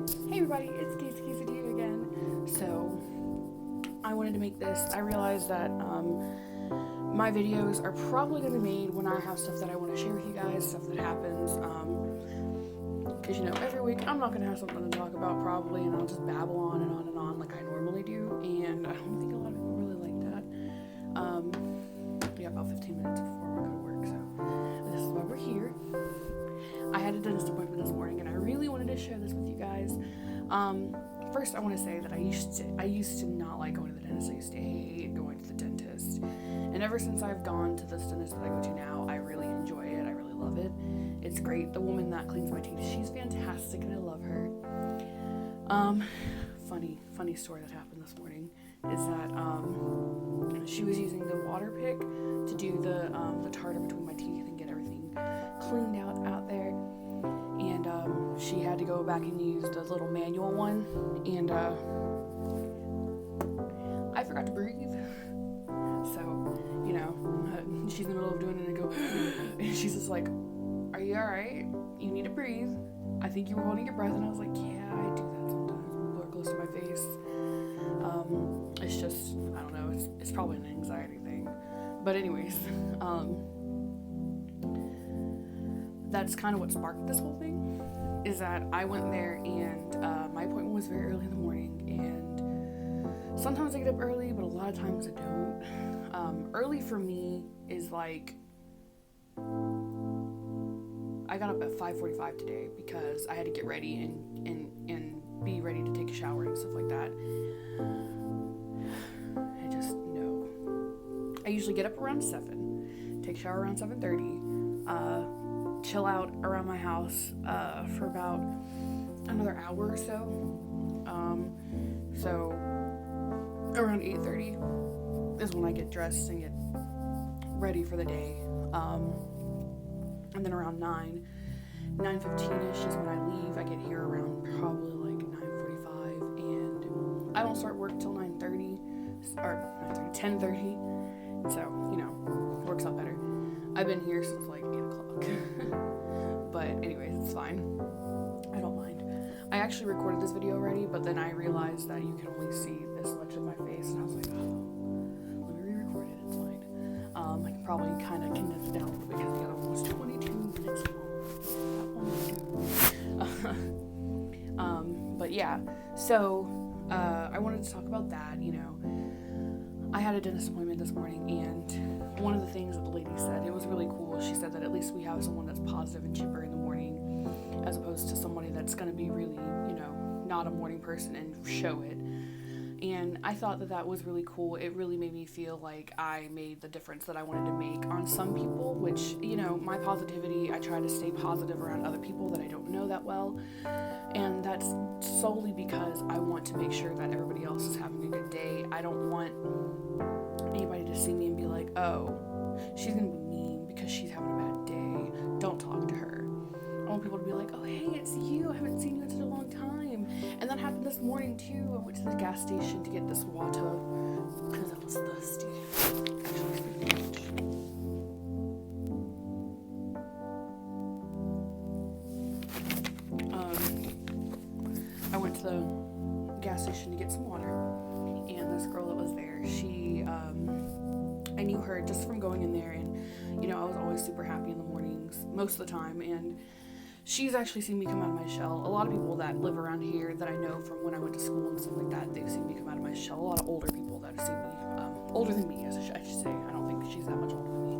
Hey everybody, it's Casey here again. So, I wanted to make this. I realized that my videos are probably going to be made when I have stuff that I want to share with you guys, stuff that happens. Because, every week I'm not going to have something to talk about probably, and I'll just babble on and on and on like I normally do, and I don't think a lot of people really like that. We got about 15 minutes before we go to work, so this is why we're here. I had a dentist appointment this morning, and I really wanted to share this with you guys. First, I want to say that I used to not like going to the dentist. I used to hate going to the dentist, and ever since I've gone to this dentist that I go to now, I really enjoy it. I really love it. It's great. The woman that cleans my teeth, she's fantastic, and I love her. Funny story that happened this morning is that she was using the water pick to do the tartar between my teeth and get everything cleaned out there, and she had to go back and use the little manual one, and I forgot to breathe. So she's in the middle of doing it, and I go and she's just like, "Are you alright? You need to breathe. I think you were holding your breath." And I was like, "Yeah, I do that sometimes when people are close to my face." It's just, I don't know, it's probably an anxiety thing, but anyways, that's kind of what sparked this whole thing, is that I went there, and my appointment was very early in the morning, and sometimes I get up early, but a lot of times I don't. Early for me is like, I got up at 5:45 today because I had to get ready and be ready to take a shower and stuff like that. I usually get up around 7, take a shower around 7:30, chill out around my house for about another hour or so. So around 8:30 is when I get dressed and get ready for the day. And then around 9:15ish is when I leave. I get here around probably like 9:45, and I don't start work till 10:30. So, works out better. I've been here since like 8 o'clock. But anyways, it's fine. I don't mind. I actually recorded this video already, but then I realized that you can only see this much of my face, and I was like, let me re-record it, it's fine. I can probably kind of condense it down a little bit because we got almost 22 minutes long. But yeah, so I wanted to talk about that. I had a dentist appointment this morning, and one of the things that the lady said, it was really cool. She said that at least we have someone that's positive and chipper in the morning, as opposed to somebody that's going to be really, not a morning person and show it. And I thought that was really cool. It really made me feel like I made the difference that I wanted to make on some people, which, my positivity, I try to stay positive around other people that I don't know that well. And that's solely because I want to make sure that everybody else is having a good day. I don't want anybody to see me and be like, "Oh, she's going to be mean because she's having a bad day. Don't talk to her." I want people to be like, "Oh, hey, it's you. I haven't seen you in such a long time." And that happened this morning too. I went to the gas station to get this water because I was thirsty. I went to the gas station to get some water, and this girl that was there, she, I knew her just from going in there, and, I was always super happy in the mornings, most of the time, and she's actually seen me come out of my shell. A lot of people that live around here that I know from when I went to school and stuff like that, they've seen me come out of my shell. A lot of older people that have seen me, older than me, I should say. I don't think she's that much older than me.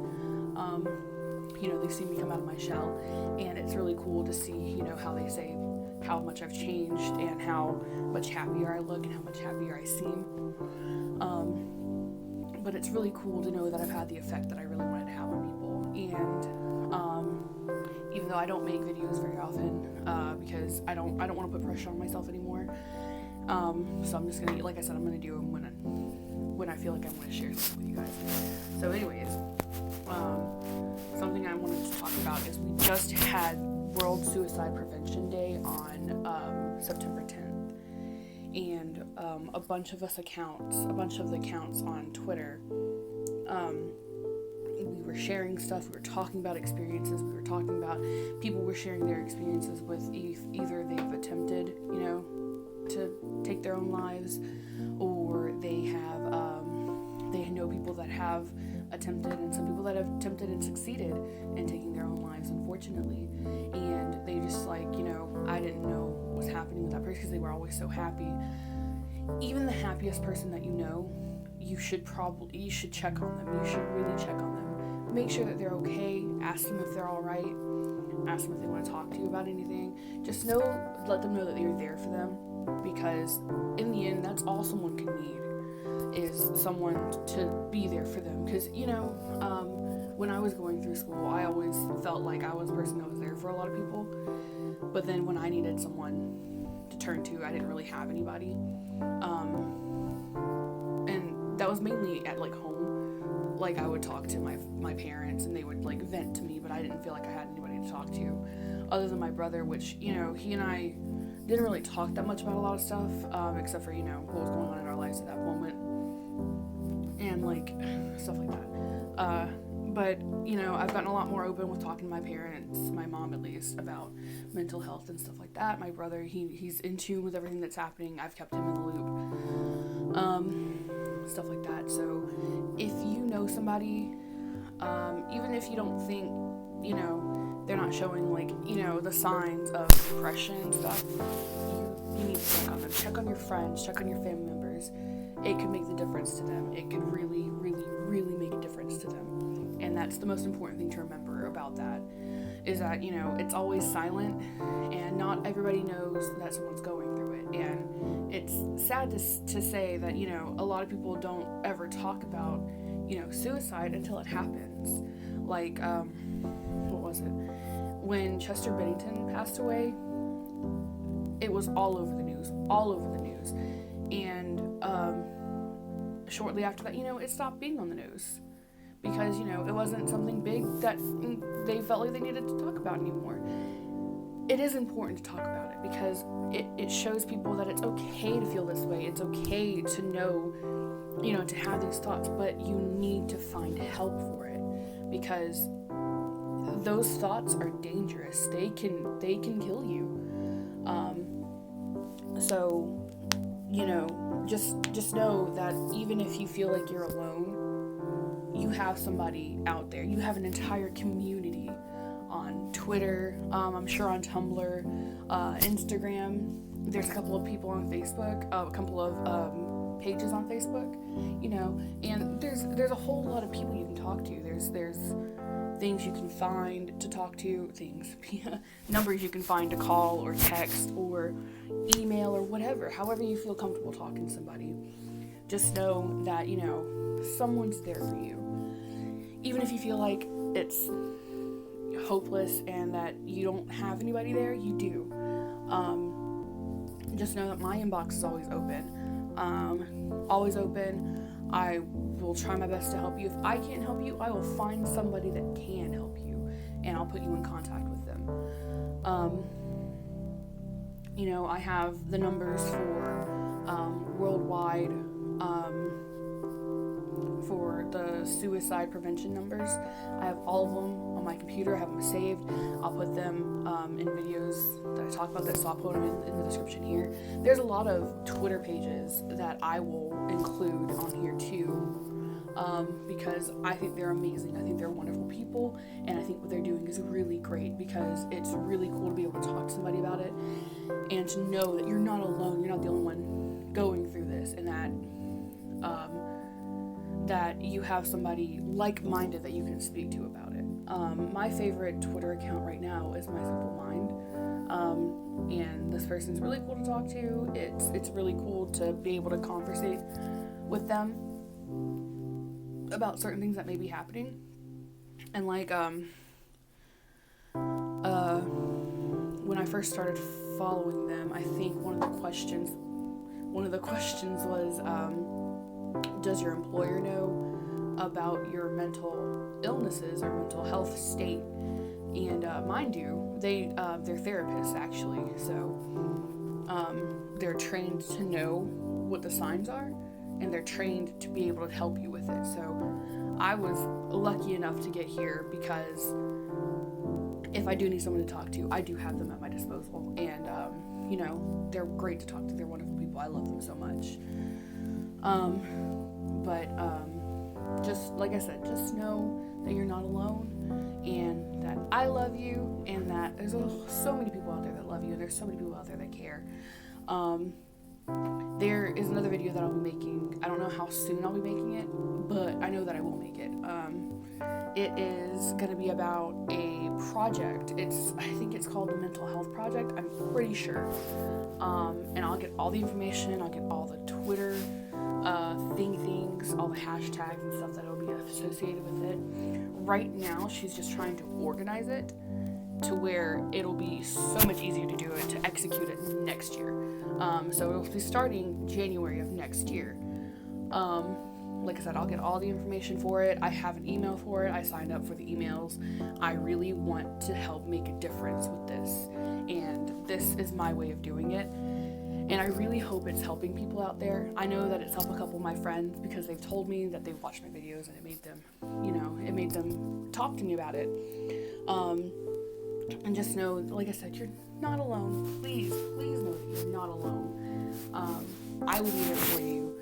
They've seen me come out of my shell, and it's really cool to see, how they say how much I've changed and how much happier I look and how much happier I seem. But it's really cool to know that I've had the effect that I really wanted to have on people. And even though I don't make videos very often, because I don't want to put pressure on myself anymore. So I'm just gonna, like I said, I'm gonna do them when I feel like I want to share something with you guys. So anyways, something I wanted to talk about is we just had World Suicide Prevention Day on September 10th, and a bunch of the accounts on Twitter, we were sharing stuff, we were talking about experiences, people were sharing their experiences with either they've attempted, their own lives, or they know people that have attempted, and some people that have attempted and succeeded in taking their own lives, unfortunately. And they just I didn't know what was happening with that person because they were always so happy. Even the happiest person that you should check on them. You should really check on them. Make sure that they're okay. Ask them if they're all right. Ask them if they want to talk to you about anything. Just let them know that you're there for them, because in the end, that's all someone can need, is someone to be there for them. Because, when I was going through school, I always felt like I was the person that was there for a lot of people. But then when I needed someone to turn to, I didn't really have anybody. And that was mainly at home. I would talk to my parents, and they would vent to me, but I didn't feel like I had anybody to talk to other than my brother, which, he and I didn't really talk that much about a lot of stuff, except for, what was going on in our lives at that moment, and stuff like that. But, I've gotten a lot more open with talking to my parents, my mom at least, about mental health and stuff like that. My brother, he's in tune with everything that's happening. I've kept him in the loop, stuff like that. So if you know somebody, even if you don't think, they're not showing the signs of depression and stuff, you need to check on them. Check on your friends, check on your family members. It could make the difference to them. It could really, really, really make a difference to them. And that's the most important thing to remember about that, is that, it's always silent, and not everybody knows that someone's going through it. And it's sad to say that, a lot of people don't ever talk about, suicide until it happens. What was it? When Chester Bennington passed away, it was all over the news. And shortly after that, it stopped being on the news, because, it wasn't something big that they felt like they needed to talk about anymore. It is important to talk about it, because it shows people that it's okay to feel this way. It's okay to know, to have these thoughts, but you need to find help for it, because those thoughts are dangerous. They can kill you. So, just know that even if you feel like you're alone, you have somebody out there. You have an entire community on Twitter, I'm sure on Tumblr, Instagram. There's a couple of people on Facebook, a couple of pages on Facebook, and there's a whole lot of people you can talk to. There's things you can find to talk to, numbers you can find to call or text or email or whatever, however you feel comfortable talking to somebody. Just know that, someone's there for you. Even if you feel like it's hopeless and that you don't have anybody there, you do. Just know that my inbox is always open. I will try my best to help you. If I can't help you, I will find somebody that can help you, and I'll put you in contact with them. I have the numbers for worldwide, for the suicide prevention numbers. I have all of them on my computer. I have them saved. I'll put them in videos that I talk about this, so I'll put them in the description here. There's a lot of Twitter pages that I will include on here too, because I think they're amazing. I think they're wonderful people, and I think what they're doing is really great, because it's really cool to be able to talk to somebody about it and to know that you're not alone. You're not the only one going through this, and that you have somebody like-minded that you can speak to about it. My favorite Twitter account right now is My Simple Mind, and this person's really cool to talk to. It's really cool to be able to conversate with them about certain things that may be happening. And when I first started following them, I think one of the questions was, does your employer know about your mental illnesses or mental health state? And mine do. They're therapists, actually, so they're trained to know what the signs are, and they're trained to be able to help you with it. So I was lucky enough to get here, because if I do need someone to talk to, I do have them at my disposal, and you know, they're great to talk to. They're wonderful people. I love them so much. Just like I said, just know that you're not alone, and that I love you, and that there's so many people out there that love you, and there's so many people out there that care. There is another video that I'll be making. I don't know how soon I'll be making it, but I know that I will make it. It is going to be about a project. I think it's called the Mental Health Project. I'm pretty sure. And I'll get all the information. I'll get all the Twitter things, all the hashtags and stuff that will be associated with it. Right now, she's just trying to organize it to where it'll be so much easier to do it, to execute it next year. So it'll be starting January of next year. Like I said, I'll get all the information for it. I have an email for it. I signed up for the emails. I really want to help make a difference with this, and this is my way of doing it. And I really hope it's helping people out there. I know that it's helped a couple of my friends because they've told me that they've watched my videos and it made them talk to me about it. And just know, like I said, you're not alone. Please know that you're not alone. I will be there for you.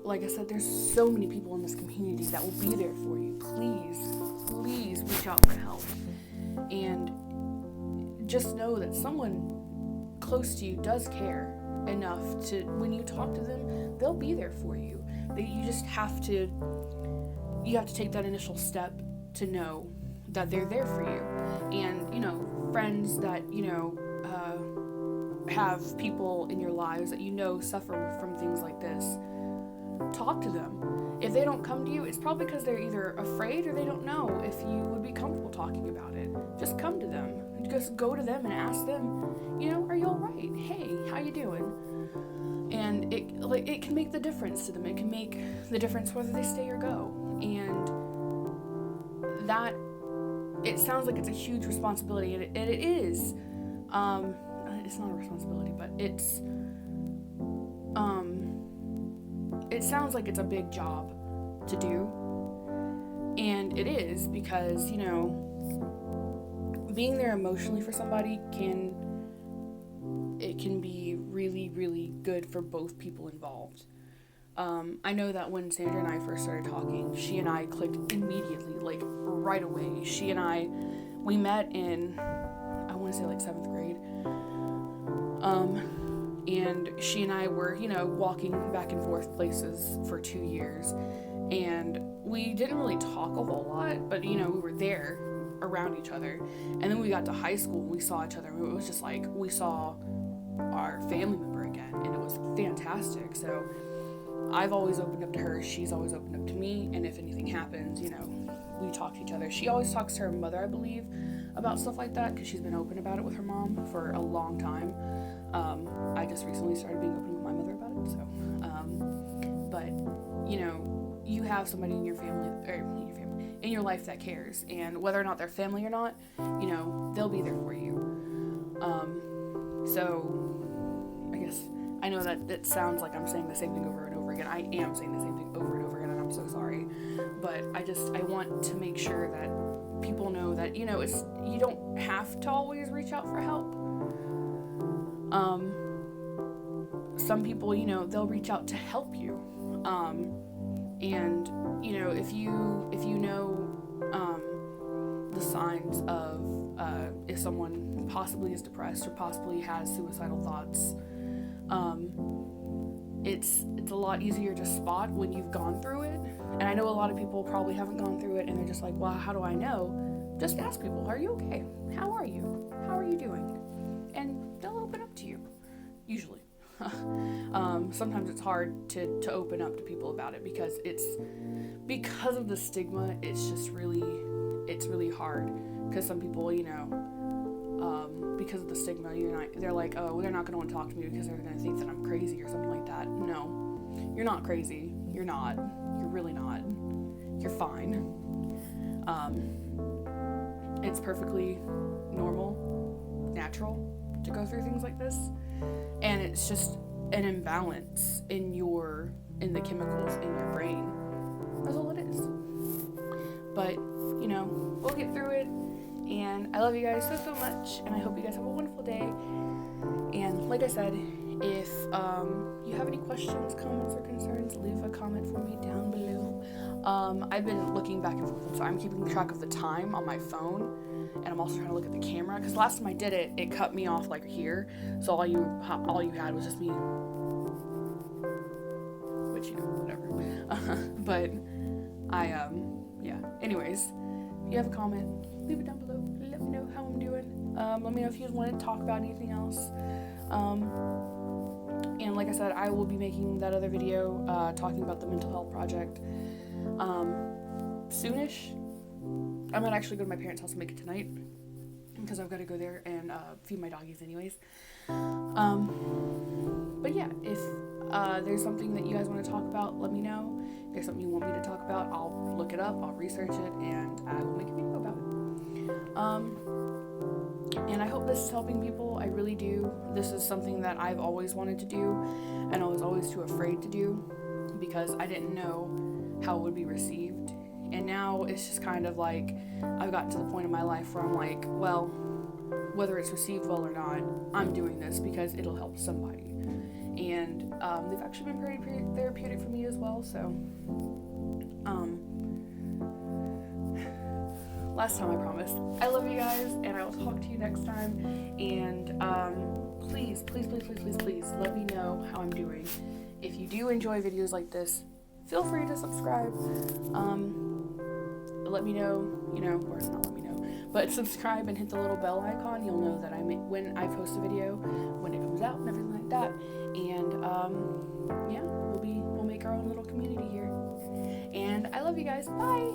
Like I said, there's so many people in this community that will be there for you. Please reach out for help. And just know that someone close to you does care enough to, when you talk to them, they'll be there for you. You just have to take that initial step to know that they're there for you. And, you know, friends that, you know, have people in your lives that you know suffer from things like this, talk to them. If they don't come to you, it's probably because they're either afraid or they don't know if you would be comfortable talking about it. Just come to them. Just go to them and ask them, you know, are you all right? Hey, how you doing? And it can make the difference to them. It can make the difference whether they stay or go. And that, it sounds like it's a huge responsibility, and it is. It's not a responsibility, but it sounds like it's a big job to do. And it is, because, you know, being there emotionally for somebody can be really, really good for both people involved. I know that when Sandra and I first started talking, she and I clicked immediately, like right away. We met in, I want to say like 7th grade. And she and I were, you know, walking back and forth places for 2 years. And we didn't really talk a whole lot, but, you know, we were there around each other. And then we got to high school, we saw each other, and it was just like we saw our family member again, and it was fantastic. So I've always opened up to her, she's always opened up to me, and if anything happens, you know, we talk to each other. She always talks to her mother, I believe, about stuff like that, because she's been open about it with her mom for a long time. I just recently started being open with my mother about it, so but, you know, you have somebody in your family, in your life that cares, and whether or not they're family or not, you know, they'll be there for you. So I guess I know that it sounds like I'm saying the same thing over and over again. I am saying the same thing over and over again, and I'm so sorry. But I want to make sure that people know that, you know, you don't have to always reach out for help. Some people, you know, they'll reach out to help you. And, you know, if you know the signs of if someone possibly is depressed or possibly has suicidal thoughts, it's a lot easier to spot when you've gone through it. And I know a lot of people probably haven't gone through it, and they're just like, well, how do I know? Just ask people, are you okay? How are you? How are you doing? And they'll open up to you, usually. Sometimes it's hard to open up to people about it because of the stigma. It's really hard, because some people, you know, because of the stigma, they're like, oh, they're not going to want to talk to me because they're going to think that I'm crazy or something like that. No, you're not crazy. You're not. You're really not. You're fine. It's perfectly normal, natural to go through things like this, and it's just an imbalance in the chemicals in your brain. That's all it is. But, you know, we'll get through it, and I love you guys so much, and I hope you guys have a wonderful day, and like I said, if you have any questions, comments, or concerns, leave a comment for me down below. I've been looking back and forth, so I'm keeping track of the time on my phone, and I'm also trying to look at the camera, because last time I did it, it cut me off like here, so all you had was just me, which, you know, whatever. But yeah, anyways, if you have a comment, leave it down below. Let me know how I'm doing. Let me know if you want to talk about anything else. And like I said, I will be making that other video talking about the mental health project soonish. I might actually go to my parents' house and make it tonight, because I've got to go there and feed my doggies anyways. But yeah, if there's something that you guys want to talk about, let me know. If there's something you want me to talk about, I'll look it up, I'll research it, and I will make a video about it. And I hope this is helping people. I really do. This is something that I've always wanted to do, and I was always too afraid to do, because I didn't know how it would be received. And now it's just kind of like, I've gotten to the point in my life where I'm like, well, whether it's received well or not, I'm doing this because it'll help somebody. And they've actually been pretty therapeutic for me as well. So last time I promised, I love you guys, and I will talk to you next time. And please let me know how I'm doing. If you do enjoy videos like this, feel free to subscribe. Let me know, or not let me know, but subscribe and hit the little bell icon. You'll know that when I post a video, when it comes out, and everything like that. And yeah, we'll make our own little community here. And I love you guys. Bye.